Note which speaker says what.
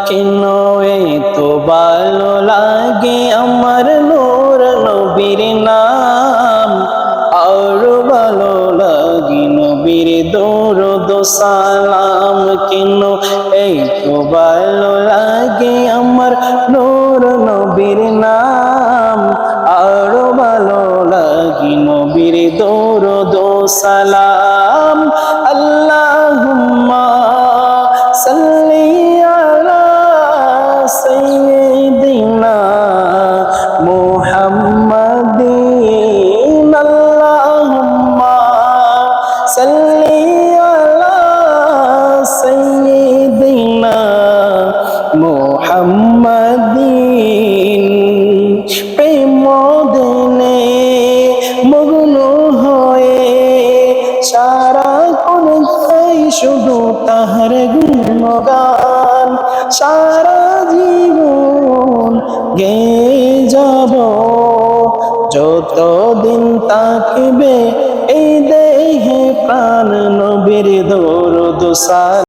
Speaker 1: কেন এতো ভালো লাগে আমার নূর নবীর নাম, আরো ভালো লাগে নবীর দরুদ সালাম। কেন এতো ভালো লাগে আমার নূর নবীর নাম, আরো ভালো লাগে নবীর দরুদ সালাম। আল্লাহুম্মা সাল্লি আলা সাইয়্যিদিনা মুহাম্মাদিন, আল্লাহুম্মা সাল্লি আলা সাইয়্যিদিনা মুহাম্মাদিন। প্রেম দিনে মগ্ন হয়ে সারাক্ষণ গাই শুধু তাহার গুণগান, সারা জীবন গেয়ে যাব যতদিন থাকবে এই দেহে প্রাণ। নবীর দরুদ সালাম।